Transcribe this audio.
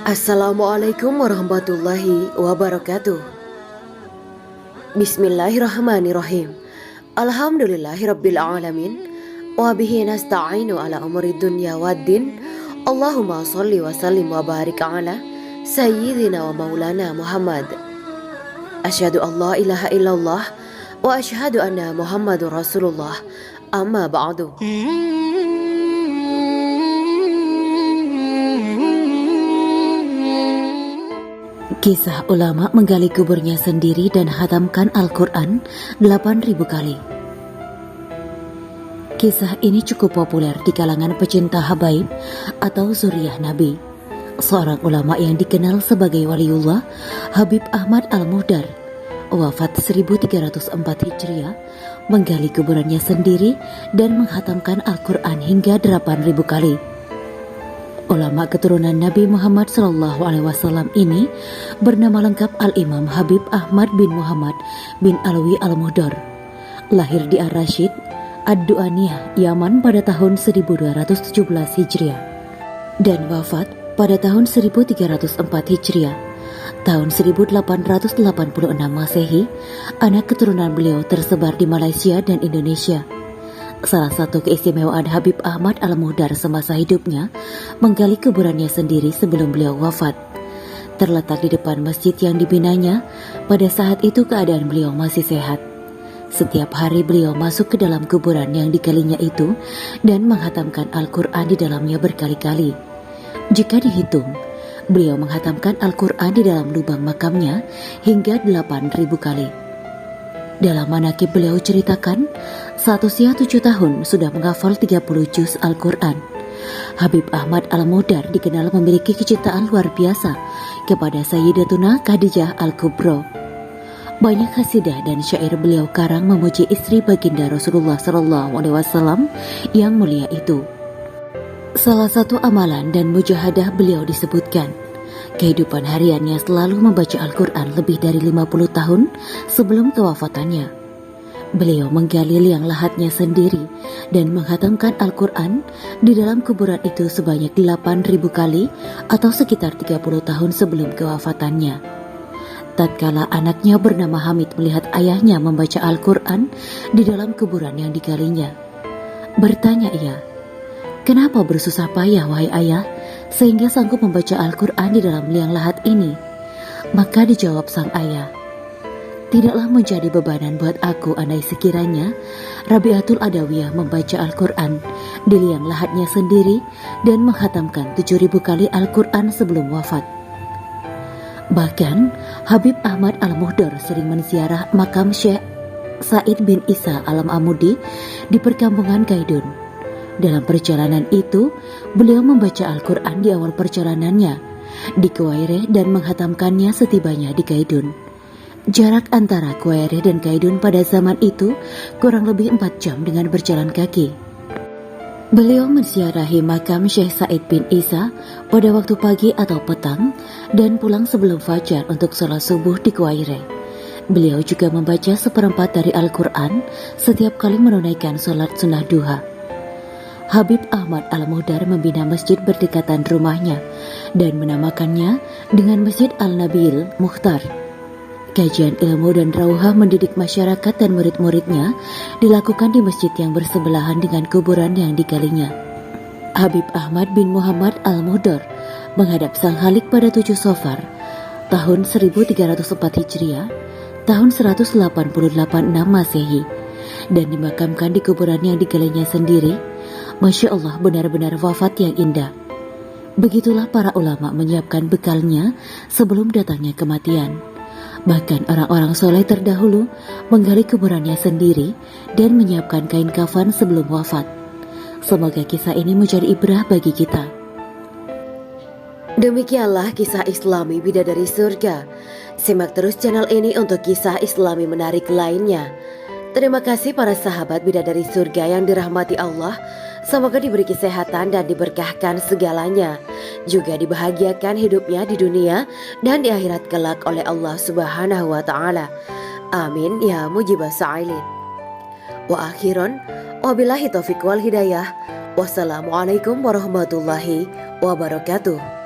Assalamualaikum warahmatullahi wabarakatuh. Bismillahirrahmanirrahim. Alhamdulillahirabbil alamin. Wa bihi nasta'inu ala umuri dunya waddin. Allahumma shalli wa sallim wa barik ala sayyidina wa maulana Muhammad. Asyhadu an la ilaha illallah wa asyhadu anna Muhammadur Rasulullah. Amma ba'du. Kisah ulama menggali kuburnya sendiri dan hatamkan Al-Quran 8.000 kali. Kisah ini cukup populer di kalangan pecinta habaib atau zuriyah Nabi. Seorang ulama yang dikenal sebagai waliullah, Habib Ahmad Al-Muhdar, wafat 1304 Hijriah, menggali kuburannya sendiri dan menghatamkan Al-Quran hingga 8.000 kali. Ulama keturunan Nabi Muhammad SAW ini bernama lengkap Al-Imam Habib Ahmad bin Muhammad bin Alwi Al-Muhdar. Lahir di Ar-Rasyid, Ad-Du'aniyah, Yaman pada tahun 1217 Hijriah dan wafat pada tahun 1304 Hijriah. Tahun 1886 Masehi, anak keturunan beliau tersebar di Malaysia dan Indonesia. Salah satu keistimewaan Habib Ahmad Al-Muhdar semasa hidupnya menggali kuburannya sendiri sebelum beliau wafat. Terletak di depan masjid yang dibinanya, pada saat itu keadaan beliau masih sehat. Setiap hari beliau masuk ke dalam kuburan yang digalinya itu dan menghatamkan Al-Quran di dalamnya berkali-kali. Jika dihitung, beliau menghatamkan Al-Quran di dalam lubang makamnya hingga 8.000 kali. Dalam manaqib beliau ceritakan, saat usia 7 tahun sudah menghafal 30 juz Al-Quran. Habib Ahmad Al-Muhdar dikenal memiliki kecintaan luar biasa kepada Sayyidatuna Khadijah Al-Kubra. Banyak khasidah dan syair beliau karang memuji istri baginda Rasulullah SAW yang mulia itu. Salah satu amalan dan mujahadah beliau disebutkan, kehidupan hariannya selalu membaca Al-Quran lebih dari 50 tahun sebelum kewafatannya. Beliau menggali liang lahatnya sendiri dan menghatamkan Al-Quran di dalam kuburan itu sebanyak 8.000 kali atau sekitar 30 tahun sebelum kewafatannya. Tatkala anaknya bernama Hamid melihat ayahnya membaca Al-Quran di dalam kuburan yang digalinya, bertanya ia, "Kenapa bersusah payah wahai ayah sehingga sanggup membaca Al-Quran di dalam liang lahat ini?" Maka dijawab sang ayah, "Tidaklah menjadi bebanan buat aku andai sekiranya Rabi'atul Adawiyah membaca Al-Quran di liang lahatnya sendiri dan menghatamkan 7.000 kali Al-Quran sebelum wafat." Bahkan Habib Ahmad Al-Muhdar sering menziarah makam Syekh Said bin Isa Al-Amudi di perkampungan Kaidun. Dalam perjalanan itu, beliau membaca Al-Quran di awal perjalanannya di Kuwaireh dan menghatamkannya setibanya di Kaidun. Jarak antara Kuwaireh dan Kaidun pada zaman itu kurang lebih 4 jam dengan berjalan kaki. Beliau menziarahi makam Syekh Said bin Isa pada waktu pagi atau petang dan pulang sebelum fajar untuk sholat subuh di Kuwaireh. Beliau juga membaca seperempat dari Al-Quran setiap kali menunaikan sholat sunnah duha. Habib Ahmad Al-Muhdar membina masjid berdekatan rumahnya dan menamakannya dengan Masjid Al-Nabil Mukhtar. Kajian ilmu dan rauhah mendidik masyarakat dan murid-muridnya dilakukan di masjid yang bersebelahan dengan kuburan yang digalinya. Habib Ahmad bin Muhammad Al-Muhdar menghadap Sang Khalik pada 7 Safar tahun 1304 Hijriah, tahun 1886 Masehi, dan dimakamkan di kuburan yang digalinya sendiri. Masya Allah, benar-benar wafat yang indah. Begitulah para ulama menyiapkan bekalnya sebelum datangnya kematian. Bahkan orang-orang soleh terdahulu menggali kuburannya sendiri dan menyiapkan kain kafan sebelum wafat. Semoga kisah ini menjadi ibrah bagi kita. Demikianlah kisah Islami Bidadari Surga. Simak terus channel ini untuk kisah Islami menarik lainnya. Terima kasih para sahabat Bidadari Surga yang dirahmati Allah. Semoga diberi kesehatan dan diberkahkan segalanya. Juga dibahagiakan hidupnya di dunia dan di akhirat kelak oleh Allah Subhanahu wa Ta'ala. Amin ya mujibas sa'ilin. Wa akhiran, wabillahi taufiq wal hidayah. Wassalamualaikum warahmatullahi wabarakatuh.